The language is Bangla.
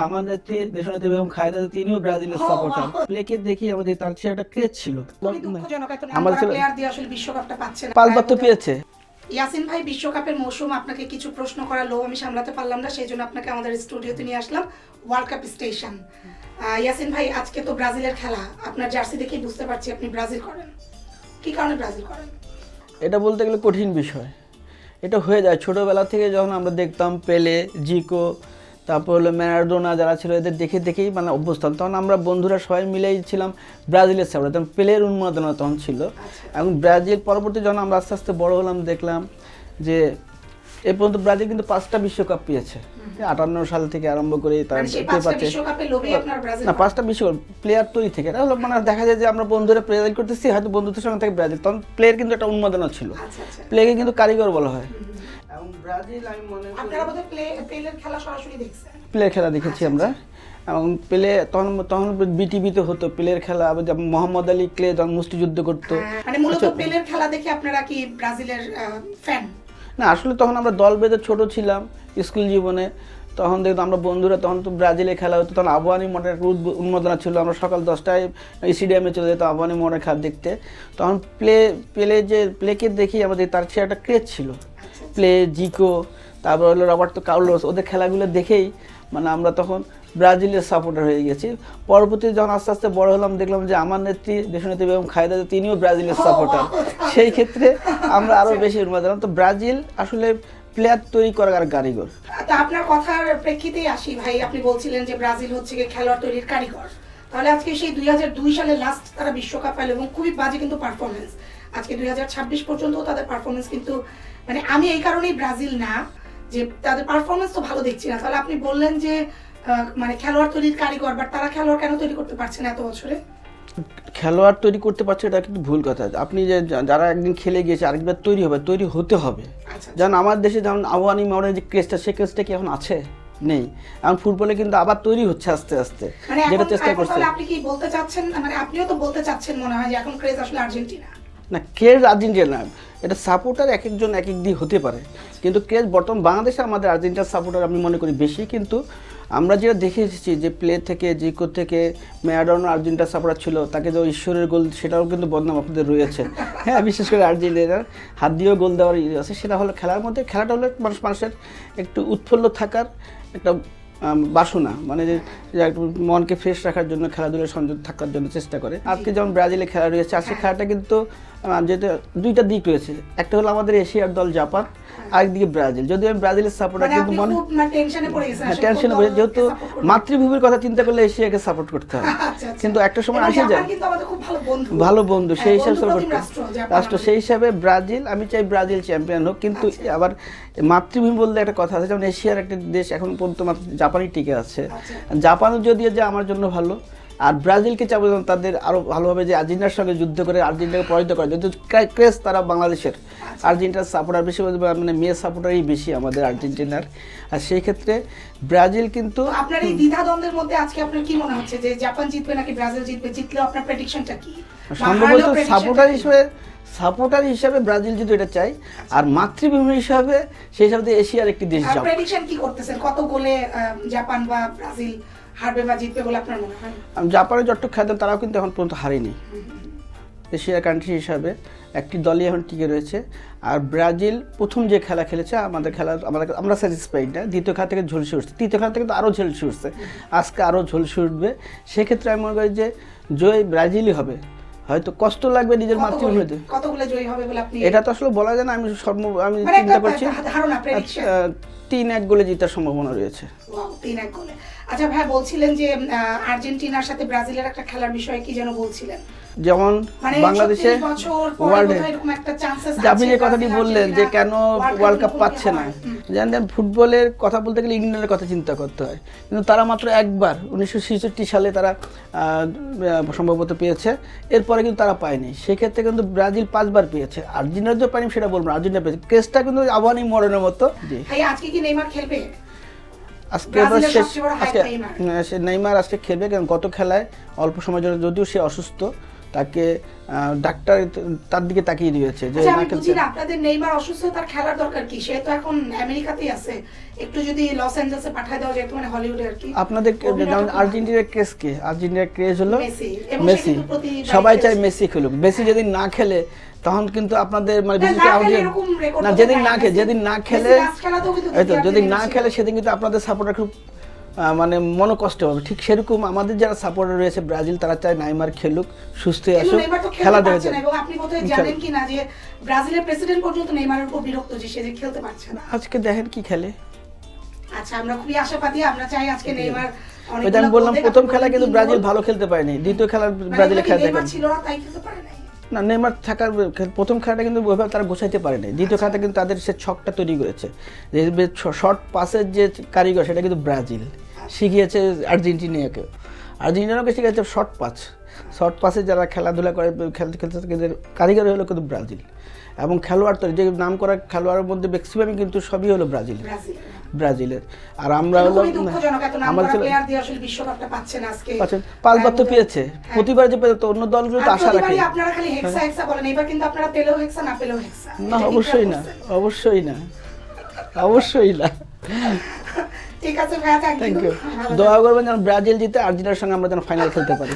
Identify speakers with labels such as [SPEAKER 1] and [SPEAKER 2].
[SPEAKER 1] আমার নেত্রী দেশনেত্রী বেগম খালেদা জিয়া তিনিও ব্রাজিলের সাপোর্টার। প্লেকে দেখি আমাদের তার সে একটা ক্রেজ ছিল।
[SPEAKER 2] খুবই দুঃখজনক এত নাম
[SPEAKER 1] আমার
[SPEAKER 2] করা
[SPEAKER 1] ছিল
[SPEAKER 2] প্লেয়ার দিয়ে আসলে বিশ্বকাপটা পাচ্ছে না।
[SPEAKER 1] 5 বার তো পেয়েছে।
[SPEAKER 2] ইয়াসিন ভাই, বিশ্বকাপের মৌসুম আপনাকে কিছু প্রশ্ন করার লোভ আমি সামলাতে পারলাম না, সেই জন্য আপনাকে আমাদের স্টুডিওতে নিয়ে আসলাম ওয়ার্ল্ড কাপ স্টেশন। ইয়াসিন ভাই, আজকে তো ব্রাজিলের খেলা, আপনার জার্সি দেখেই বুঝতে পারছি আপনি ব্রাজিল করেন। কি কারণে ব্রাজিল করেন?
[SPEAKER 1] এটা বলতে গেলে কঠিন বিষয়। এটা হয়ে যায় ছোটোবেলা থেকে, যখন আমরা দেখতাম পেলে, জিকো, তারপর হলো ম্যারাডোনা যারা ছিল, এদের দেখে দেখেই মানে অভ্যস্ত। তখন আমরা বন্ধুরা সবাই মিলেই ছিলাম ব্রাজিলের সাপোর্টার, তখন পেলের উন্মাদনা তখন ছিল। এবং ব্রাজিল পরবর্তী যখন আমরা আস্তে আস্তে বড় হলাম, দেখলাম যে এ পর্যন্ত ব্রাজিল কিন্তু 5টা বিশ্বকাপ পেয়েছে। 58 সাল থেকে আরম্ভ করে তার
[SPEAKER 2] মানে সেই 5টা বিশ্বকাপে লোভে আপনার ব্রাজিল
[SPEAKER 1] না 5টা বিশ্বকাপ প্লেয়ার তৈরি থেকে এটা হলো মানে দেখা যায় যে আমরা বন্ধুরা ব্রাজিল করতেছি, হয়তো বন্ধুদের সঙ্গে থেকে ব্রাজিল, তখন প্লেয়ার কিন্তু একটা উন্মাদনা ছিল। প্লেকে কিন্তু কারিগর বলা হয়। এবং ব্রাজিল আমি মনে করি
[SPEAKER 2] আপনারা বোধহয় প্লের খেলা সরাসরি দেখছেন।
[SPEAKER 1] প্লের খেলা দেখেছি আমরা। এবং পেলে তখন তখন বিটিভিতে হতো প্লের খেলা, আবার যেমন মোহাম্মদ আলী ক্লে যখন মুষ্টিযুদ্ধ করতো।
[SPEAKER 2] মানে মূলত প্লের খেলা দেখে আপনারা কি ব্রাজিলের ফ্যান?
[SPEAKER 1] না, আসলে তখন আমরা দল বেঁধে ছোট ছিলাম স্কুল জীবনে, তখন দেখতাম আমরা বন্ধুরা, তখন তো ব্রাজিলে খেলা হতো, তখন আবহানী মোড়ের একটা উন্মাদনা ছিল। আমরা সকাল 10টায় স্টেডিয়ামে চলে যেতাম আবহানী মোড়ের খেলা দেখতে। তখন প্লেকে দেখি আমাদের তার সে একটা ক্রেজ ছিল। প্লে, জিকো, তারপর হলো রবার্তো কার্লোস, ওদের খেলাগুলো দেখেই মানে আমরা তখন ব্রাজিলের সাপোর্টার হয়ে গেছি। পরবর্তীতে যখন আস্তে আস্তে বড় হলাম, দেখলাম যে আমার নেত্রী দেশনেত্রী বেগম খালেদা জিয়া তিনিও ব্রাজিলের সাপোর্টার। সেই ক্ষেত্রে আমরা আরও বেশি উন্মাদ হলাম। তো ব্রাজিল আসলে প্লেয়ার তৈরি করার কারিগর।
[SPEAKER 2] তা আপনার কথার প্রেক্ষিতেই আসি ভাই, আপনি বলছিলেন যে ব্রাজিল হচ্ছে গিয়ে খেলোয়াড় তৈরির কারিগর। তাহলে আজকে সেই 2002 সালে লাস্ট তারা বিশ্বকাপ পেল এবং খুবই বাজে কিন্তু পারফরমেন্স। আজকে 2026 পর্যন্ত তাদের পারফরমেন্স কিন্তু মানে আমি এই কারণেই ব্রাজিল না যে তাদের পারফরমেন্স তো ভালো দেখছি না। তাহলে আপনি বললেন যে মানে খেলোয়াড় তৈরির কারিগর, বাট তারা খেলোয়াড় কেন তৈরি করতে পারছে না এত বছরে?
[SPEAKER 1] খেলোয়াড় তৈরি করতে পারছে এটা কিন্তু ভুল কথা। আপনি যে যারা একদিন খেলে গিয়েছে আরেকবার তৈরি হতে হবে। যেমন আমার দেশে যেমন আবহানী মাওয়ানের যে ক্রেজটা, সেই ক্রেজটা কি এখন আছে? নেই। এখন ফুটবলে কিন্তু আবার তৈরি হচ্ছে আস্তে আস্তে, যেটা চেষ্টা করছে।
[SPEAKER 2] আপনি কি বলতে চাচ্ছেন, মানে আপনিও তো বলতে চাচ্ছেন মনে হয় যে এখন ক্রেজ আসলে আর্জেন্টিনা
[SPEAKER 1] না, ক্রেজ আর্জেন্টিনা, এটা সাপোর্টার এক একজন এক এক দিক হতে পারে, কিন্তু ক্রেজ বর্তমান বাংলাদেশে আমাদের আর্জেন্টিনার সাপোর্টার আমি মনে করি বেশি। কিন্তু আমরা যেটা দেখে এসেছি যে প্লে থেকে, জিকো থেকে ম্যারাডোনা আর্জেন্টিনার সাপোর্টার ছিল, তাকে যে ঈশ্বরের গোল সেটাও কিন্তু বদনাম আপনাদের রয়েছে। হ্যাঁ, বিশেষ করে আর্জেন্টিনার হাত দিয়েও গোল দেওয়ার আছে। সেটা হলো খেলার মধ্যে, খেলাটা হলো মানুষের একটু উৎফুল্ল থাকার একটা বাসনা, মানে যে একটু মনকে ফ্রেশ রাখার জন্য খেলাধুলায় সংযোগ থাকার জন্য চেষ্টা করে। আজকে যেমন ব্রাজিলে খেলা রয়েছে, আজকে খেলাটা কিন্তু যেটা 2টা দিক রয়েছে। একটা হলো আমাদের এশিয়ার দল জাপান, আরেকদিকে ব্রাজিল। যদিও আমি ব্রাজিলের সাপোর্টার, কিন্তু টেনশনে পড়ে, যেহেতু মাতৃভূমির কথা চিন্তা করলে এশিয়াকে সাপোর্ট করতে হয়। কিন্তু একটা সময় আসে যায় ভালো বন্ধু, সেই হিসাবে রাষ্ট্র, সেই হিসাবে ব্রাজিল, আমি চাই ব্রাজিল চ্যাম্পিয়ন হোক। কিন্তু আবার মাতৃভূমি বলতে একটা কথা আছে, যেমন এশিয়ার একটা দেশ এখন পর্যন্ত জাপানই টিকে আছে। জাপানও যদি যে আমার জন্য ভালো, আর ব্রাজিলকে চাবো তাদের আরও ভালোভাবে যে আর্জেন্টিনার সঙ্গে যুদ্ধ করে আর্জেন্টিনাকে পরাজিত করে। যদি ক্রেজ তারা বাংলাদেশের আর্জেন্টিনার সাপোর্টার বেশি, মানে মেয়ে সাপোর্টারই বেশি আমাদের আর্জেন্টিনার। আর সেই ক্ষেত্রে ব্রাজিল কিন্তু
[SPEAKER 2] আপনার এই দ্বিধাদ্বন্দ্বের মধ্যে আজকে আপনার কি মনে হচ্ছে যে জাপান জিতবে নাকি ব্রাজিল জিতবে? জিতলে আপনার প্রেডিকশনটা কি?
[SPEAKER 1] সম্ভবত সাপোর্টার হিসাবে ব্রাজিল যদি এটা চাই, আর মাতৃভূমি হিসাবে সেই হিসাবে এশিয়ার একটি দেশ যাবে।
[SPEAKER 2] প্রেডিকশন কি করতেছেন, কত গোলে জাপান বা ব্রাজিল হারবে বা জিতবে বলে আপনার মনে হয়?
[SPEAKER 1] জাপানের যতটুকু খেলতেন তারাও কিন্তু এখন পর্যন্ত হারেনি। এশিয়ার কান্ট্রি হিসাবে একটি দলই এখন টিকে রয়েছে। আর ব্রাজিল প্রথম যে খেলা খেলেছে আমরা স্যাটিসফাইড না। দ্বিতীয় খেলা থেকে ঝলসে উঠছে, তৃতীয় খেলা থেকে তো আরও ঝলসে উঠছে, আজকে আরও ঝলসে উঠবে। সেক্ষেত্রে আমি মনে করি যে জয় ব্রাজিলই হবে। হয়তো কষ্ট লাগবে নিজের মাতৃভূমিতে।
[SPEAKER 2] কতগুলো জয় হবে বলে আপনি?
[SPEAKER 1] এটা তো আসলে বলা যায় না, আমি চিন্তা করছি 3-1 গোলে জেতার সম্ভাবনা রয়েছে।
[SPEAKER 2] 3-1 গোলে। আচ্ছা ভাই, বলছিলেন যে আর্জেন্টিনার সাথে ব্রাজিলের একটা খেলার বিষয়ে কি যেন বলছিলেন?
[SPEAKER 1] যেমন বাংলাদেশে ওয়ার্ল্ডে আপনি যে কথাটি বললেন যে কেন ওয়ার্ল্ড কাপ পাচ্ছে না, জানেন ফুটবলের কথা বলতে গেলে ইংল্যান্ডের কথা চিন্তা করতে হয়, কিন্তু তারা মাত্র একবার 1966 সালে তারা সম্ভবত পেয়েছে, এরপরে কিন্তু তারা পায়নি। সেক্ষেত্রে কিন্তু ব্রাজিল 5 বার পেয়েছে, আর্জেন্টিনা যে পায়নি সেটা বলবো না, আর্জেন্টিনা পেয়েছে। কেসটা কিন্তু আবহানী মরণের মতো।
[SPEAKER 2] আজকে কি নেইমার খেলবে?
[SPEAKER 1] নেইমার আজকে খেলবে, কারণ গত খেলায় অল্প সময়ের জন্য, যদিও সে অসুস্থ, তাকে ডাক্তার তার দিকে তাকিয়ে দিয়েছে যে
[SPEAKER 2] আচ্ছা,
[SPEAKER 1] না
[SPEAKER 2] আমি
[SPEAKER 1] খেলতে।
[SPEAKER 2] বুঝি না আপনাদের নেইমার অসুস্থ, তার খেলার দরকার কি? সে তো এখন আমেরিকাতেই আছে, একটু যদি লস অ্যাঞ্জেলসে পাঠিয়ে দেওয়া যেত, মানে হলিউডে আর কি।
[SPEAKER 1] আপনাদের
[SPEAKER 2] অভিনয়টা
[SPEAKER 1] যেমন
[SPEAKER 2] খুব
[SPEAKER 1] আর্জেন্টিনার কেস কে, আর্জেন্টিনার ক্রেজ হলো
[SPEAKER 2] মেসি, এবং সে
[SPEAKER 1] মেসি,
[SPEAKER 2] কিন্তু প্রতিবারই
[SPEAKER 1] সবাই চায়
[SPEAKER 2] খেলছে।
[SPEAKER 1] মেসি খেলুক। মেসি যেদিন না খেলে তখন কিন্তু আপনাদের মানে
[SPEAKER 2] না,
[SPEAKER 1] বিশেষ
[SPEAKER 2] না
[SPEAKER 1] করে
[SPEAKER 2] খেলে
[SPEAKER 1] আমাদের
[SPEAKER 2] এরকম record
[SPEAKER 1] না,
[SPEAKER 2] হতে
[SPEAKER 1] যেদিন
[SPEAKER 2] পারে
[SPEAKER 1] না
[SPEAKER 2] না।
[SPEAKER 1] খেলে,
[SPEAKER 2] মেসি-
[SPEAKER 1] যেদিন না
[SPEAKER 2] মেসি
[SPEAKER 1] খেলে
[SPEAKER 2] last খেলাতেও কিন্তু
[SPEAKER 1] এই তো
[SPEAKER 2] দ্বিতীয়
[SPEAKER 1] যদি না
[SPEAKER 2] ছিল।
[SPEAKER 1] খেলে সেদিন কিন্তু আপনাদের সাপোর্টার খুব মানে মনোকষ্ট হবে। ঠিক সেরকম আমাদের যারা সাপোর্টার রয়েছে ব্রাজিল, তারা চায় নেইমার খেলুক, সুস্থ হয়ে
[SPEAKER 2] কিন্তু
[SPEAKER 1] আসুক,
[SPEAKER 2] নেইমার তো
[SPEAKER 1] খেলা
[SPEAKER 2] খেলতে
[SPEAKER 1] দেখে
[SPEAKER 2] পারছে না,
[SPEAKER 1] যাক।
[SPEAKER 2] এবং আপনি বোধহয় জানেন কি না যে ব্রাজিলের প্রেসিডেন্ট পর্যন্ত নেইমারের উপর বিরক্ত যে সে যে খেলতে পারছে না।
[SPEAKER 1] আজকে দেখেন কি খেলে।
[SPEAKER 2] আচ্ছা, আমরা খুবই আশাবাদী, আমরা চাই আজকে নেইমার
[SPEAKER 1] ওই যে আমি বললাম প্রথম খেলা কিন্তু ব্রাজিল ভালো খেলতে পারেনি, দ্বিতীয় খেলা ব্রাজিলে খেলা দেখেন
[SPEAKER 2] নেইমার ছিল না তাই খেলতে পারে নাই।
[SPEAKER 1] না, নেইমার থাকার প্রথম খেলাটা কিন্তু ওইভাবে তারা গোছাইতে পারে নাই। দ্বিতীয় খেলাটা কিন্তু তাদের সে ছকটা তৈরি করেছে, যে শর্ট পাসের যে কারিগর সেটা কিন্তু ব্রাজিল শিখিয়েছে আর্জেন্টিনাকে। আর্জেন্টিনাকে শিখিয়েছে শর্ট পাসে যারা খেলাধুলা করে, খেলতে খেলতে কিন্তু কারিগর হলো কিন্তু ব্রাজিল। এবং খেলোয়াড় তো যে নাম করা খেলোয়াড়ের মধ্যে ম্যাক্সিমামই কিন্তু সবই হলো ব্রাজিলের। আর আমরা হলো
[SPEAKER 2] খুবই দুঃখজনক, এত নাম
[SPEAKER 1] আমাদের
[SPEAKER 2] করা
[SPEAKER 1] ছিল
[SPEAKER 2] প্লেয়ার দিয়ে আসলে বিশ্বকাপটা পাচ্ছে না আজকে।
[SPEAKER 1] পাচ্ছেন 5 বার তো পেয়েছে, প্রতিবার যে পেয়ে তো অন্য দলগুলো তো
[SPEAKER 2] আর
[SPEAKER 1] আশা রাখে।
[SPEAKER 2] প্রতিবারই আপনারা খালি হেক্সা হেক্সা বলেন, এবার কিন্তু আপনারা পেলেও হেক্সা না পেলেও হেক্সা।
[SPEAKER 1] না,
[SPEAKER 2] এটা কি
[SPEAKER 1] অবশ্যই
[SPEAKER 2] খেয়াল
[SPEAKER 1] না,
[SPEAKER 2] করছেন?
[SPEAKER 1] অবশ্যই না, অবশ্যই না।
[SPEAKER 2] ঠিক আছে ভাইয়া,
[SPEAKER 1] থ্যাংক ইউ। দোয়া করবেন যেন ব্রাজিল জিতে আর্জেন্টিনার সঙ্গে আমরা যেন ফাইনাল খেলতে পারি।